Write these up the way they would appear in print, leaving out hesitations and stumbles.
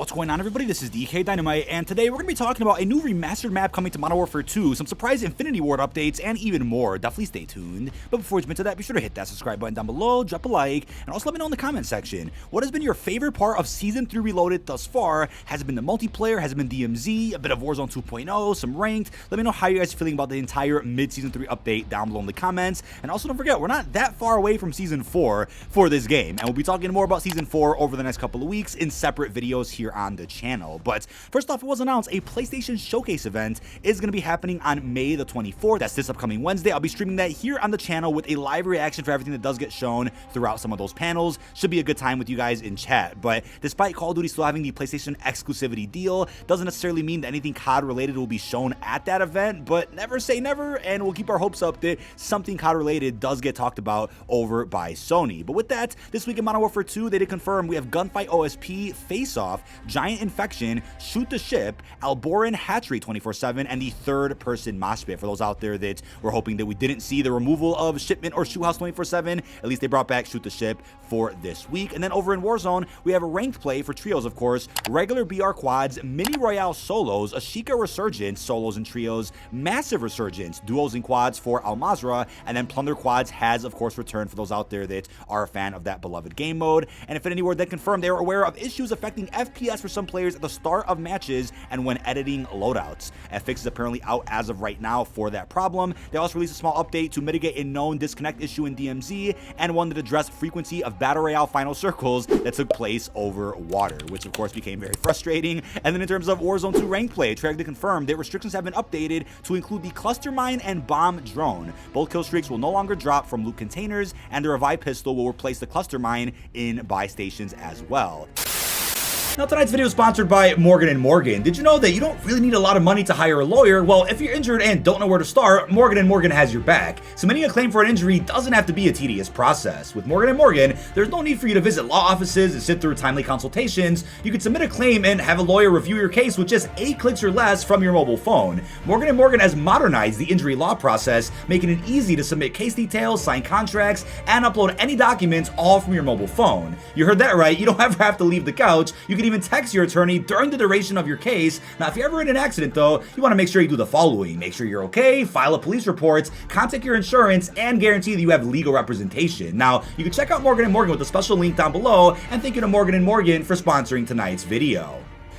What's going on, everybody? This is dkdynamite, and today we're going to be talking about a new remastered map coming to Modern Warfare 2, some surprise Infinity Ward updates, and even more. Definitely stay tuned. But before we jump into that, be sure to hit that subscribe button down below, drop a like, and also let me know in the comment section, what has been your favorite part of Season 3 Reloaded thus far? Has it been the multiplayer? Has it been DMZ? A bit of Warzone 2.0? Some ranked? Let me know how you guys are feeling about the entire mid-Season 3 update down below in the comments. And also don't forget, we're not that far away from Season 4 for this game, and we'll be talking more about Season 4 over the next couple of weeks in separate videos here on the channel. But first off, it was announced a PlayStation Showcase event is going to be happening on May the 24th. That's this upcoming Wednesday. I'll be streaming that here on the channel with a live reaction for everything that does get shown throughout some of those panels. Should be a good time with you guys in chat. But despite Call of Duty still having the PlayStation exclusivity deal, doesn't necessarily mean that anything COD related will be shown at that event. But never say never, and we'll keep our hopes up that something COD related does get talked about over by Sony. But with that, this week in Modern Warfare 2, they did confirm we have Gunfight OSP, Face Off, Giant Infection, Shoot the Ship, Alboran Hatchery 24/7, and the third-person mosh pit. For those out there that were hoping that we didn't see the removal of Shipment or Shoot House 24/7, at least they brought back Shoot the Ship for this week. And then over in Warzone, we have a ranked play for trios, of course, regular BR quads, mini royale solos, Ashika Resurgence, solos and trios, massive resurgence, duos and quads for Al Mazrah, and then Plunder quads has, of course, returned for those out there that are a fan of that beloved game mode. And Infinity Ward then confirmed they were aware of issues affecting FPS for some players at the start of matches and when editing loadouts. FX is apparently out as of right now for that problem. They also released a small update to mitigate a known disconnect issue in DMZ and one that addressed frequency of Battle Royale final circles that took place over water, which of course became very frustrating. And then in terms of Warzone 2 rank play, Treyarch did confirm that restrictions have been updated to include the cluster mine and bomb drone. Both kill streaks will no longer drop from loot containers, and the revived pistol will replace the cluster mine in buy stations as well. Now, tonight's video is sponsored by Morgan & Morgan. Did you know that you don't really need a lot of money to hire a lawyer? Well, if you're injured and don't know where to start, Morgan & Morgan has your back. Submitting a claim for an injury doesn't have to be a tedious process. With Morgan & Morgan, there's no need for you to visit law offices and sit through timely consultations. You can submit a claim and have a lawyer review your case with just 8 clicks or less from your mobile phone. Morgan & Morgan has modernized the injury law process, making it easy to submit case details, sign contracts, and upload any documents all from your mobile phone. You heard that right. You don't ever have to leave the couch. You can even text your attorney during the duration of your case. Now, if you're ever in an accident, though, you want to make sure you do the following. Make sure you're okay, file a police report, contact your insurance, and guarantee that you have legal representation. Now, you can check out Morgan & Morgan with a special link down below, and thank you to Morgan & Morgan for sponsoring tonight's video.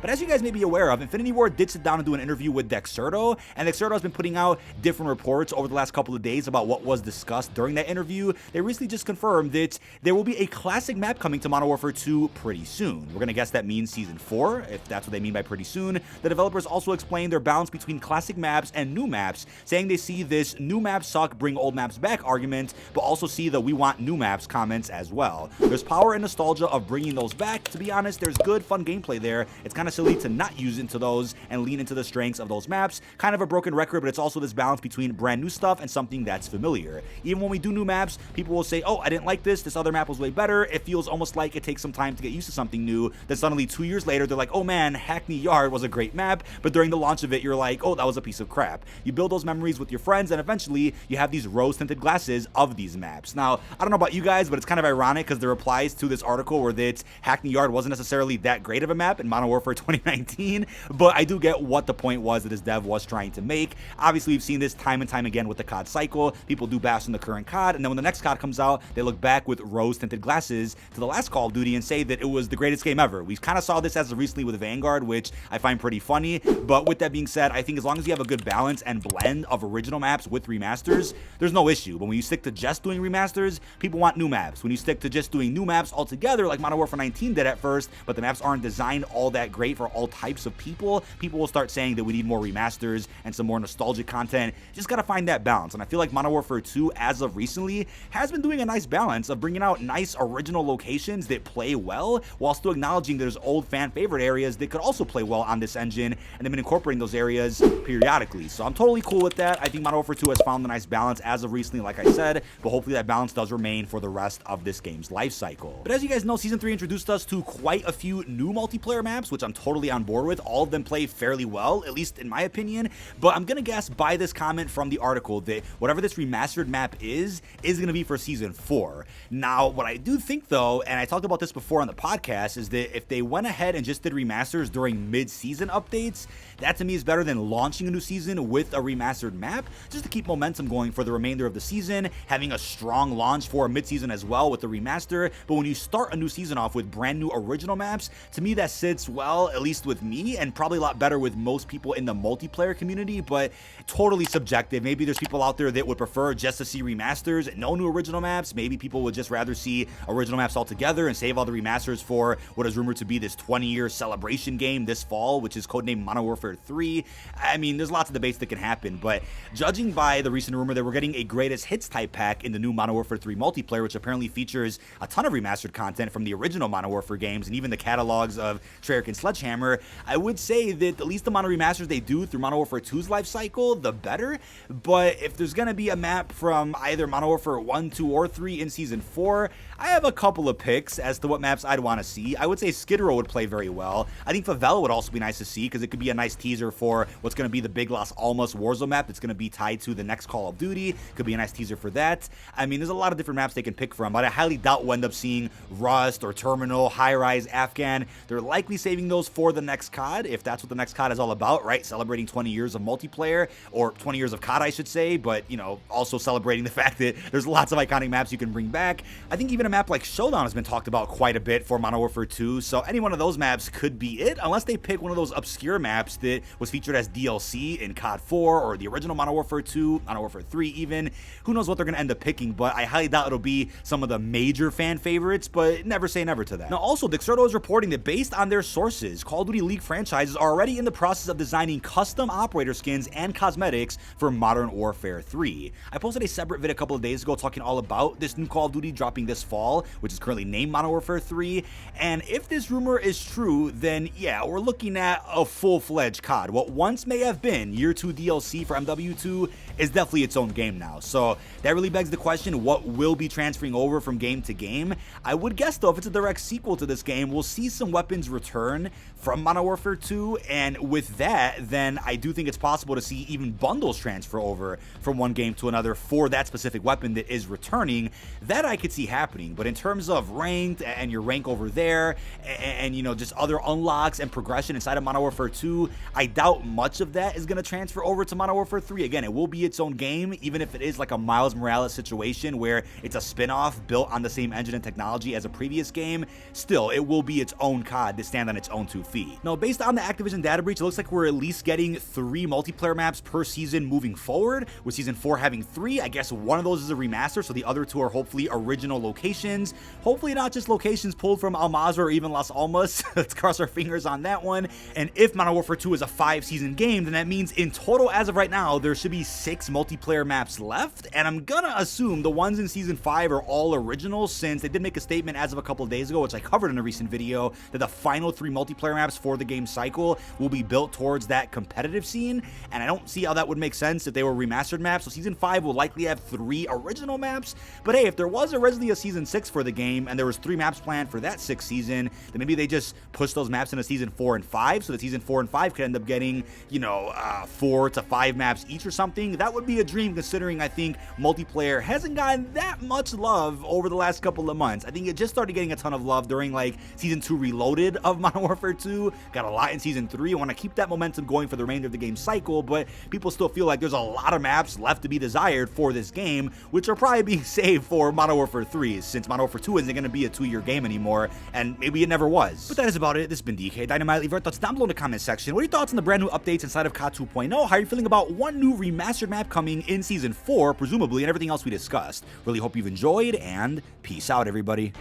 But as you guys may be aware of, Infinity Ward did sit down and do an interview with Dexerto, and Dexerto has been putting out different reports over the last couple of days about what was discussed during that interview. They recently just confirmed that there will be a classic map coming to Modern Warfare 2 pretty soon. We're going to guess that means Season 4, if that's what they mean by pretty soon. The developers also explained their balance between classic maps and new maps, saying they see this new maps suck, bring old maps back argument, but also see the we want new maps comments as well. There's power and nostalgia of bringing those back. To be honest, there's good, fun gameplay there. It's kind of silly to not use into those and lean into the strengths of those maps. Kind of a broken record, but it's also this balance between brand new stuff and something that's familiar. Even when we do new maps, people will say, oh, I didn't like this other map was way better. It feels almost like it takes some time to get used to something new. Then suddenly 2 years later, they're like, oh man, Hackney Yard was a great map, but during the launch of it, you're like, oh, that was a piece of crap. You build those memories with your friends, and eventually you have these rose-tinted glasses of these maps. Now, I don't know about you guys, but it's kind of ironic because the replies to this article were that Hackney Yard wasn't necessarily that great of a map in Modern Warfare 2019, but I do get what the point was that this dev was trying to make. Obviously, we've seen this time and time again with the COD cycle. People do bash on the current COD, and then when the next COD comes out, they look back with rose-tinted glasses to the last Call of Duty and say that it was the greatest game ever. We kind of saw this as of recently with Vanguard, which I find pretty funny, but with that being said, I think as long as you have a good balance and blend of original maps with remasters, there's no issue. But when you stick to just doing remasters, people want new maps. When you stick to just doing new maps altogether, like Modern Warfare 19 did at first, but the maps aren't designed all that great for all types of people will start saying that we need more remasters and some more nostalgic content. Just gotta find that balance, and I feel like Modern Warfare 2, as of recently, has been doing a nice balance of bringing out nice original locations that play well, while still acknowledging there's old fan favorite areas that could also play well on this engine, and they've been incorporating those areas periodically. So I'm totally cool with that. I think Modern Warfare 2 has found a nice balance as of recently, like I said, but hopefully that balance does remain for the rest of this game's life cycle. But as you guys know, Season 3 introduced us to quite a few new multiplayer maps, which I'm totally on board with. All of them play fairly well, at least in my opinion, but I'm gonna guess by this comment from the article that whatever this remastered map is gonna be for Season 4. Now, what I do think though, and I talked about this before on the podcast, is that if they went ahead and just did remasters during mid-season updates, that to me is better than launching a new season with a remastered map, just to keep momentum going for the remainder of the season, having a strong launch for a mid-season as well with the remaster. But when you start a new season off with brand new original maps, to me that sits well, at least with me, and probably a lot better with most people in the multiplayer community, but totally subjective. Maybe there's people out there that would prefer just to see remasters and no new original maps. Maybe people would just rather see original maps altogether and save all the remasters for what is rumored to be this 20-year celebration game this fall, which is codenamed Modern Warfare 3. I mean, there's lots of debates that can happen, but judging by the recent rumor that we're getting a greatest hits type pack in the new Modern Warfare 3 multiplayer, which apparently features a ton of remastered content from the original Modern Warfare games and even the catalogs of Treyarch and Sledgehammer, I would say that at least the amount of remasters they do through Modern Warfare 2's life cycle, the better. But if there's going to be a map from either Modern Warfare 1, 2, or 3 in Season 4, I have a couple of picks as to what maps I'd want to see. I would say Skid Row would play very well. I think Favela would also be nice to see because it could be a nice teaser for what's going to be the big Las Almas Warzone map that's going to be tied to the next Call of Duty. Could be a nice teaser for that. I mean, there's a lot of different maps they can pick from, but I highly doubt we'll end up seeing Rust or Terminal, High Rise, Afghan. They're likely saving those for the next COD, if that's what the next COD is all about, right? Celebrating 20 years of multiplayer, or 20 years of COD, I should say, but, you know, also celebrating the fact that there's lots of iconic maps you can bring back. I think even a map like Showdown has been talked about quite a bit for Modern Warfare 2, so any one of those maps could be it, unless they pick one of those obscure maps that was featured as DLC in COD 4 or the original Modern Warfare 2, Modern Warfare 3 even. Who knows what they're going to end up picking, but I highly doubt it'll be some of the major fan favorites, but never say never to that. Now also, Dexerto is reporting that based on their sources, Call of Duty League franchises are already in the process of designing custom operator skins and cosmetics for Modern Warfare 3. I posted a separate vid a couple of days ago talking all about this new Call of Duty dropping this fall, which is currently named Modern Warfare 3, and if this rumor is true, then yeah, we're looking at a full-fledged COD. What once may have been Year 2 DLC for MWII is definitely its own game now, so that really begs the question, what will be transferring over from game to game? I would guess though, if it's a direct sequel to this game, we'll see some weapons return from Modern Warfare 2, and with that, then I do think it's possible to see even bundles transfer over from one game to another for that specific weapon that is returning. That I could see happening, but in terms of ranked and your rank over there, and you know, just other unlocks and progression inside of Modern Warfare 2, I doubt much of that is going to transfer over to Modern Warfare 3. Again, it will be its own game, even if it is like a Miles Morales situation where it's a spin-off built on the same engine and technology as a previous game. Still, it will be its own COD to stand on its own 2 feet. Now, based on the Activision data breach, it looks like we're at least getting 3 multiplayer maps per season moving forward, with Season 4 having 3. I guess one of those is a remaster, so the other 2 are hopefully original locations. Hopefully not just locations pulled from Almaz or even Las Almas. Let's cross our fingers on that one. And if Modern Warfare 2 is a 5-season game, then that means in total, as of right now, there should be 6 multiplayer maps left, and I'm gonna assume the ones in Season 5 are all original, since they did make a statement as of a couple of days ago, which I covered in a recent video, that the final 3 multiplayer maps for the game cycle will be built towards that competitive scene, and I don't see how that would make sense if they were remastered maps. So Season 5 will likely have 3 original maps, but hey, if there was originally a Season 6 for the game, and there was 3 maps planned for that 6th season, then maybe they just push those maps into Season 4 and 5, so that Season 4 and 5 could end up getting, you know, 4 to 5 maps each or something. That would be a dream, considering I think multiplayer hasn't gotten that much love over the last couple of months. I think it just started getting a ton of love during like Season 2 Reloaded of Modern Warfare 2, got a lot in Season 3. I want to keep that momentum going for the remainder of the game cycle, but people still feel like there's a lot of maps left to be desired for this game, which are probably being saved for Modern Warfare 3, since Modern Warfare 2 isn't going to be a 2-year game anymore, and maybe it never was. But that is about it. This has been dkdynamite. Leave your thoughts down below in the comment section. What are your thoughts on the brand new updates inside of COD 2.0? How are you feeling about one new remastered map coming in Season 4, presumably, and everything else we discussed? Really hope you've enjoyed, and peace out, everybody.